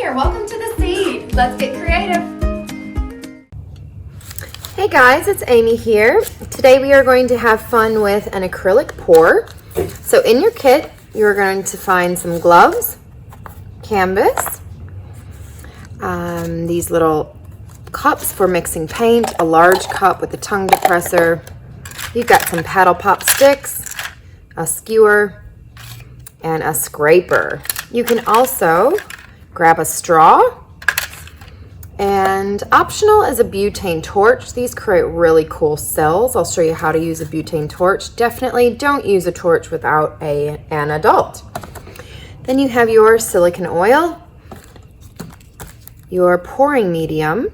there, welcome to the seed. Let's get creative. Hey guys, it's Amy here. Today we are going to have fun with an acrylic pour. So in your kit, you're going to find some gloves, canvas, these little cups for mixing paint, a large cup with a tongue depressor. You've got some paddle pop sticks, a skewer, and a scraper. You can also grab a straw, and optional is a butane torch. These create really cool cells. I'll show you how to use a butane torch. Definitely don't use a torch without an adult. Then you have your silicone oil, your pouring medium,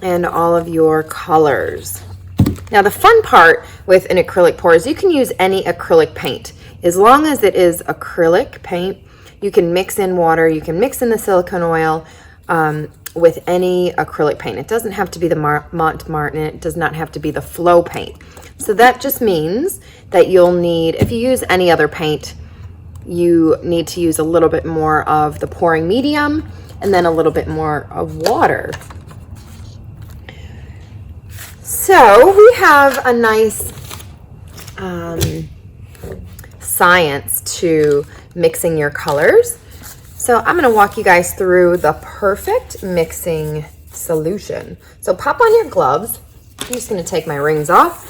and all of your colors. Now the fun part with an acrylic pour is you can use any acrylic paint. As long as it is acrylic paint, you can mix in water, you can mix in the silicone oil with any acrylic paint. It doesn't have to be the Mont Martin, it does not have to be the flow paint. So that just means that you'll need, if you use any other paint, you need to use a little bit more of the pouring medium and then a little bit more of water. So we have a nice science to mixing your colors. So I'm going to walk you guys through the perfect mixing solution. So pop on your gloves. I'm just going to take my rings off.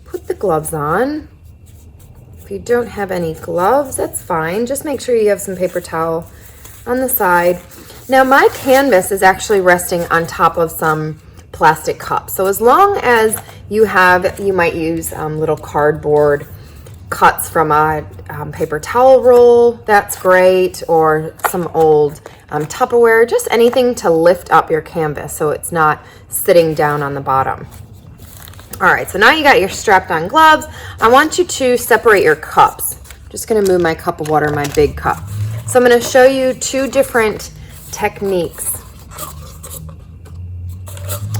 Put the gloves on. If you don't have any gloves, that's fine. Just make sure you have some paper towel on the side. Now my canvas is actually resting on top of some plastic cups. So as long as you might use little cardboard cuts from a paper towel roll, that's great, or some old Tupperware, just anything to lift up your canvas so it's not sitting down on the bottom. All right, so now you got your strapped on gloves. I want you to separate your cups. I'm just gonna move my cup of water in my big cup. So I'm gonna show you two different techniques.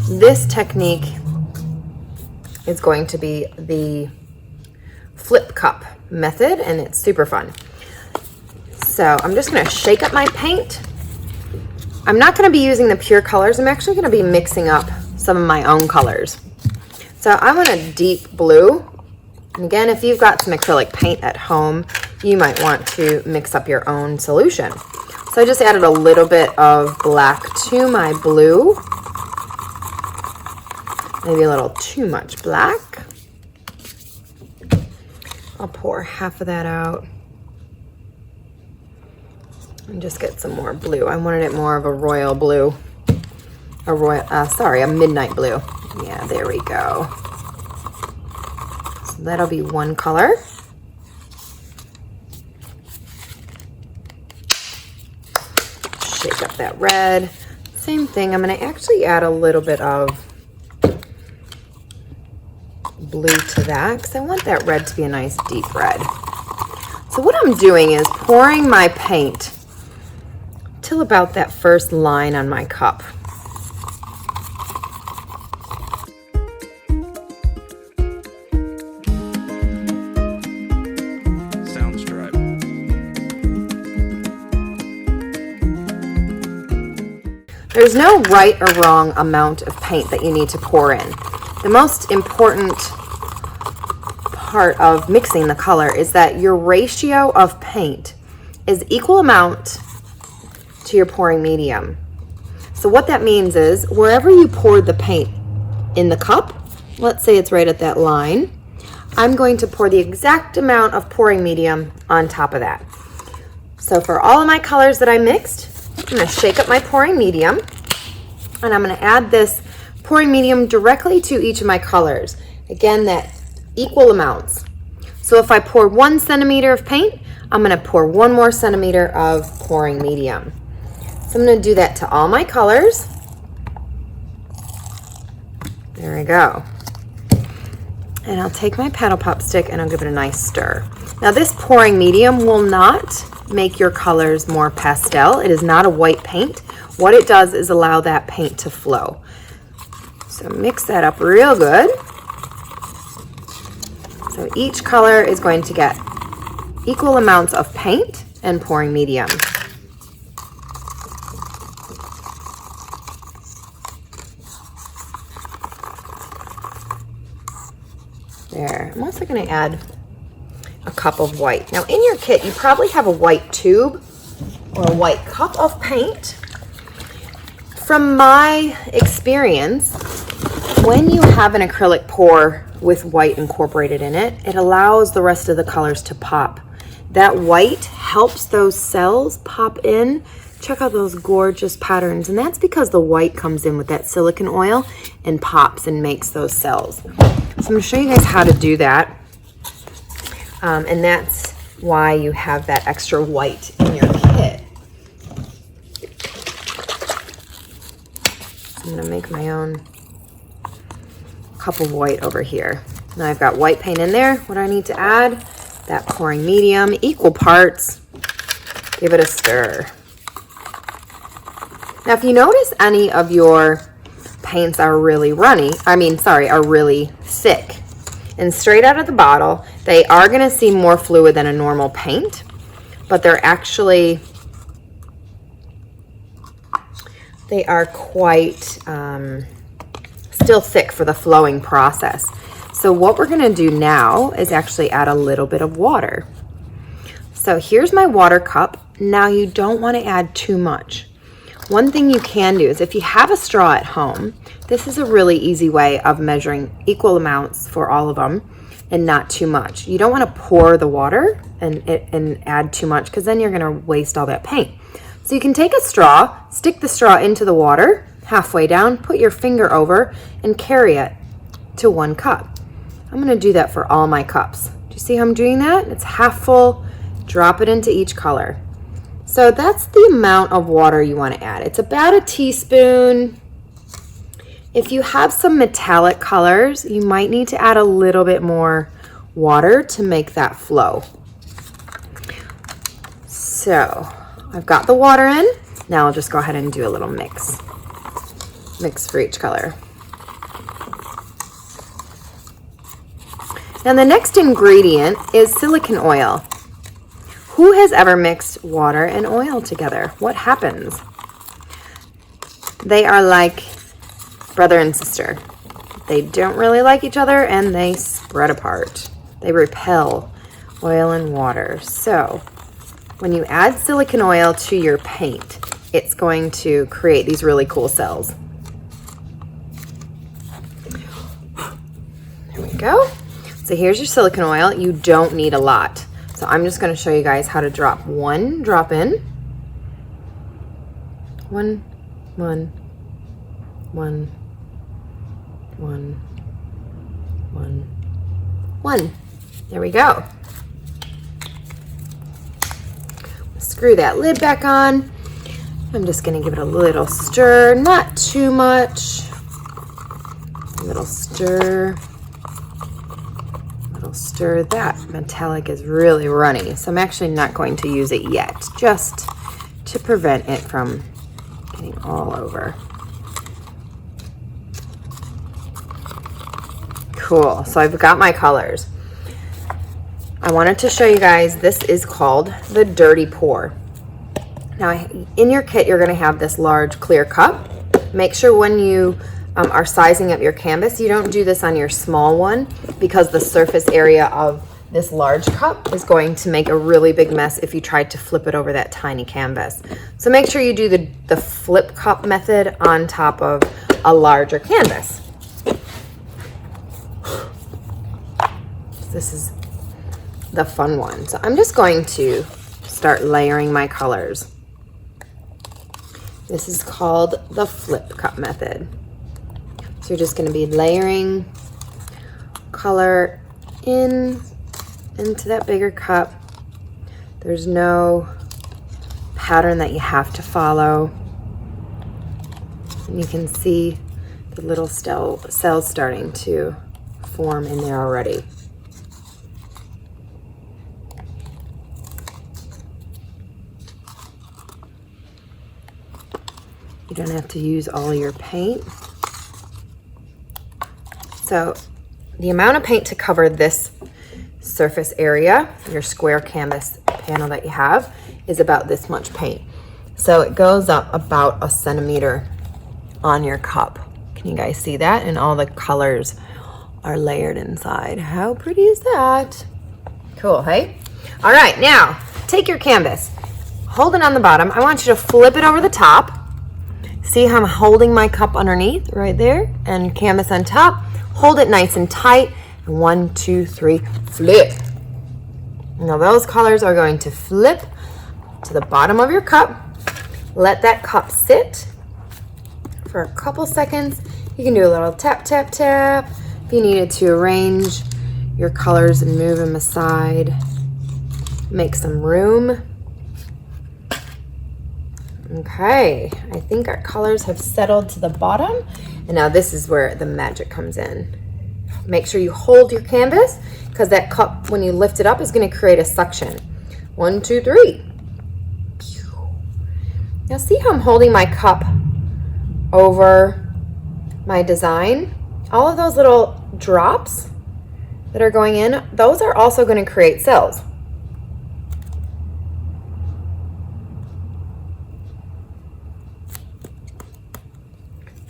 This technique is going to be the flip cup method, and it's super fun. So I'm just going to shake up my paint. I'm not going to be using the pure colors. I'm actually going to be mixing up some of my own colors. So I want a deep blue. And again, if you've got some acrylic paint at home, you might want to mix up your own solution. So I just added a little bit of black to my blue. Maybe a little too much black. I'll pour half of that out and just get some more blue. I wanted it more of a royal blue, a midnight blue. Yeah, there we go. So that'll be one color. Shake up that red. Same thing, I'm gonna actually add a little bit of blue to that because I want that red to be a nice deep red. So what I'm doing is pouring my paint till about that first line on my cup. Sounds right. There's no right or wrong amount of paint that you need to pour in. The most important part of mixing the color is that your ratio of paint is equal amount to your pouring medium. So what that means is wherever you pour the paint in the cup, let's say it's right at that line, I'm going to pour the exact amount of pouring medium on top of that. So for all of my colors that I mixed, I'm going to shake up my pouring medium, and I'm going to add this pouring medium directly to each of my colors. Again, that equal amounts. So if I pour 1 centimeter of paint, I'm going to pour 1 more centimeter of pouring medium. So I'm going to do that to all my colors. There we go. And I'll take my paddle pop stick and I'll give it a nice stir. Now this pouring medium will not make your colors more pastel. It is not a white paint. What it does is allow that paint to flow. So mix that up real good. So So each color is going to get equal amounts of paint and pouring medium. There. I'm also going to add a cup of white. Now in your kit, you probably have a white tube or a white cup of paint. From my experience, when you have an acrylic pour with white incorporated in it, it allows the rest of the colors to pop. That white helps those cells pop in. Check out those gorgeous patterns, and that's because the white comes in with that silicone oil and pops and makes those cells. So I'm going to show you guys how to do that, and that's why you have that extra white in your kit. So I'm going to make my own cup of white over here. Now I've got white paint in there. What do I need to add? That pouring medium, equal parts. Give it a stir. Now if you notice any of your paints are really are really thick and straight out of the bottle, they are going to seem more fluid than a normal paint, but they are quite still thick for the flowing process. So what we're going to do now is actually add a little bit of water. So here's my water cup. Now you don't want to add too much. One thing you can do is if you have a straw at home, this is a really easy way of measuring equal amounts for all of them and not too much. You don't want to pour the water and add too much, because then you're going to waste all that paint. So you can take a straw, stick the straw into the water halfway down, put your finger over, and carry it to 1 cup. I'm going to do that for all my cups. Do you see how I'm doing that? It's half full. Drop it into each color. So that's the amount of water you want to add. It's about a teaspoon. If you have some metallic colors, you might need to add a little bit more water to make that flow. So I've got the water in. Now I'll just go ahead and do a little mix for each color. Now the next ingredient is silicone oil. Who has ever mixed water and oil together? What happens? They are like brother and sister. They don't really like each other and they spread apart. They repel oil and water. So when you add silicone oil to your paint, it's going to create these really cool cells. There we go. So here's your silicone oil. You don't need a lot. So I'm just going to show you guys how to drop 1 drop in. 1, 1, 1, 1, 1, 1. There we go. Screw that lid back on. I'm just going to give it a little stir, not too much. A little stir. Stir. That metallic is really runny, so I'm actually not going to use it yet, just to prevent it from getting all over. Cool. So I've got my colors. I wanted to show you guys, this is called the dirty pour. Now in your kit you're going to have this large clear cup. Make sure when you are sizing up your canvas, you don't do this on your small one, because the surface area of this large cup is going to make a really big mess if you tried to flip it over that tiny canvas. So make sure you do the flip cup method on top of a larger canvas. This is the fun one. So I'm just going to start layering my colors. This is called the flip cup method. So you're just going to be layering color into that bigger cup. There's no pattern that you have to follow. And you can see the little cells starting to form in there already. You don't have to use all your paint. So the amount of paint to cover this surface area, your square canvas panel that you have, is about this much paint. So it goes up about a centimeter on your cup. Can you guys see that? And all the colors are layered inside. How pretty is that? Cool, hey? All right, now take your canvas, hold it on the bottom. I want you to flip it over the top. See how I'm holding my cup underneath right there and canvas on top. Hold it nice and tight. And 1, 2, 3, flip. Now those colors are going to flip to the bottom of your cup. Let that cup sit for a couple seconds. You can do a little tap, tap, tap. If you needed to arrange your colors and move them aside, make some room. Okay, I think our colors have settled to the bottom. And now this is where the magic comes in. Make sure you hold your canvas, because that cup, when you lift it up, is going to create a suction. 1, 2, 3. Now see how I'm holding my cup over my design? All of those little drops that are going in, those are also going to create cells.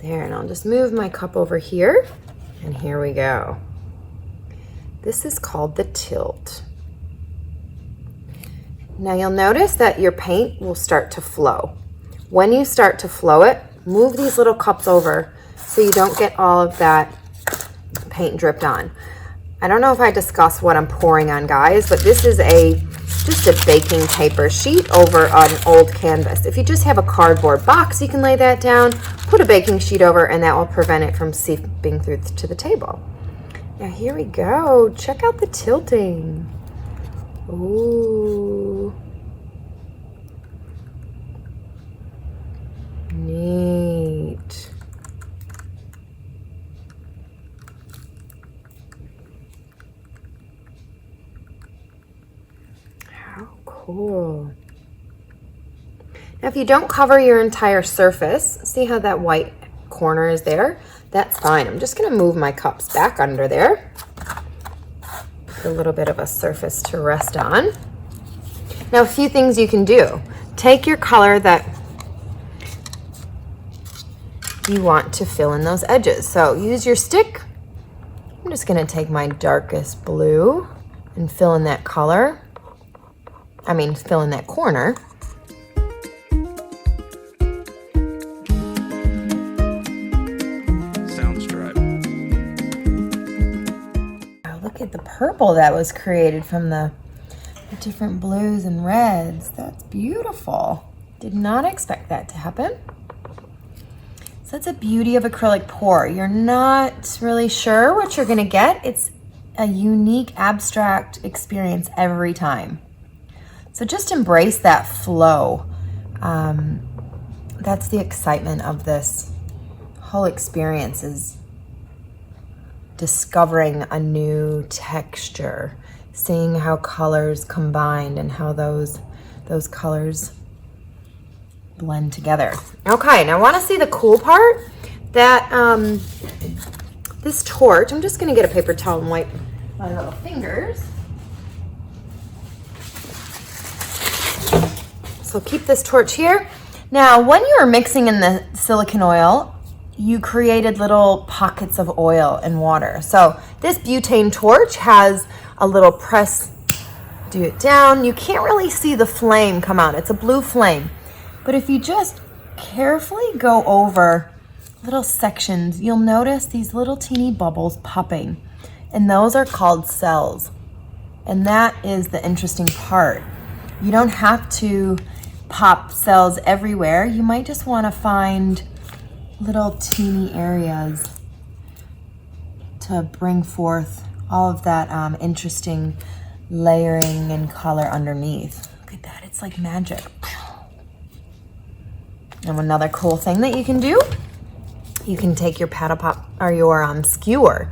There, and I'll just move my cup over here, and here we go. This is called the tilt. Now you'll notice that your paint will start to flow. When you start to flow it, move these little cups over so you don't get all of that paint dripped on. I don't know if I discussed what I'm pouring on, guys, but this is just a baking paper sheet over an old canvas. If you just have a cardboard box, you can lay that down, put a baking sheet over, and that will prevent it from seeping through to the table. Now here we go. Check out the tilting. Ooh. Neat. How cool. Now if you don't cover your entire surface, see how that white corner is there? That's fine. I'm just going to move my cups back under there. A little bit of a surface to rest on. Now a few things you can do. Take your color that you want to fill in those edges. So use your stick. I'm just going to take my darkest blue and fill in that color. Fill in that corner. At the purple that was created from the different blues and reds. That's beautiful. Did not expect that to happen. So that's the beauty of acrylic pour. You're not really sure what you're gonna get. It's a unique abstract experience every time. So just embrace that flow. That's the excitement of this whole experience, is discovering a new texture, seeing how colors combined and how those colors blend together. Okay, now I want to see the cool part, that this torch, I'm just going to get a paper towel and wipe my little fingers. So keep this torch here. Now when you were mixing in the silicone oil, you created little pockets of oil and water. So this butane torch has a little press, do it down. You can't really see the flame come out. It's a blue flame. But if you just carefully go over little sections, you'll notice these little teeny bubbles popping. And those are called cells. And that is the interesting part. You don't have to pop cells everywhere. You might just want to find little teeny areas to bring forth all of that interesting layering and color underneath. Look at that, it's like magic. And another cool thing that you can do, you can take your paddle pop or your skewer,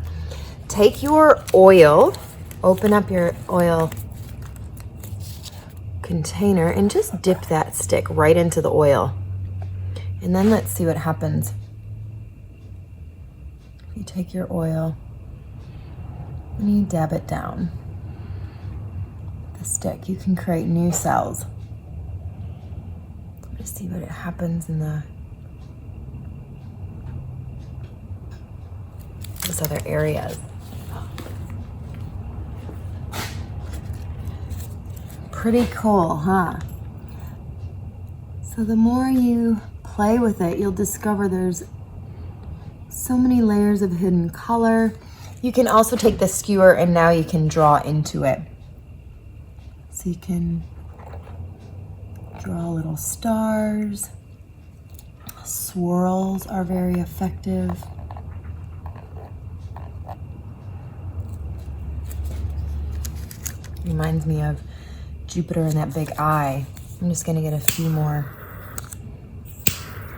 take your oil, open up your oil container and just dip that stick right into the oil. And then let's see what happens. You take your oil and you dab it down. stick. You can create new cells. Let's see what happens in those other areas. Pretty cool, huh? So the more you play with it, you'll discover there's so many layers of hidden color. You can also take the skewer and now you can draw into it. So you can draw little stars. Swirls are very effective. Reminds me of Jupiter and that big eye. I'm just gonna get a few more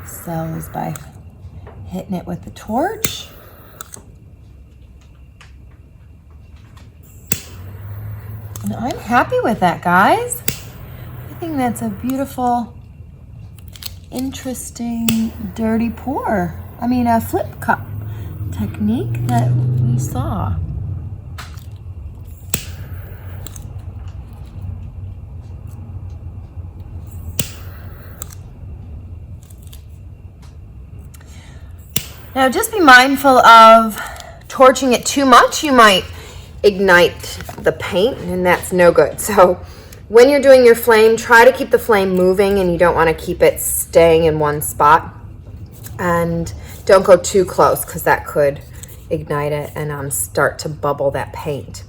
cells by hitting it with the torch. And I'm happy with that, guys. I think that's a beautiful, interesting, dirty pour. I mean, a flip cup technique that we saw. Now just be mindful of torching it too much. You might ignite the paint and that's no good. So when you're doing your flame, try to keep the flame moving and you don't want to keep it staying in one spot. And don't go too close because that could ignite it and start to bubble that paint.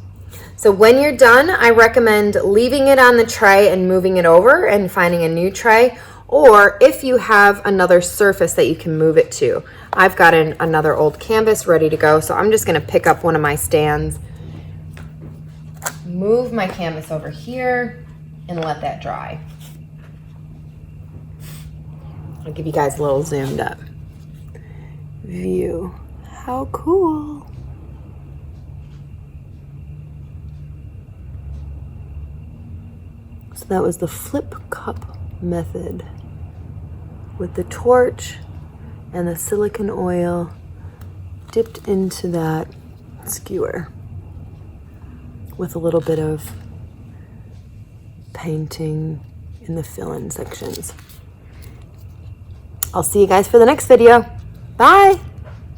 So when you're done, I recommend leaving it on the tray and moving it over and finding a new tray. Or if you have another surface that you can move it to. I've got another old canvas ready to go, so I'm just gonna pick up one of my stands, move my canvas over here, and let that dry. I'll give you guys a little zoomed up view. How cool. So that was the flip cup method with the torch and the silicone oil dipped into that skewer with a little bit of painting in the fill-in sections. I'll see you guys for the next video. Bye.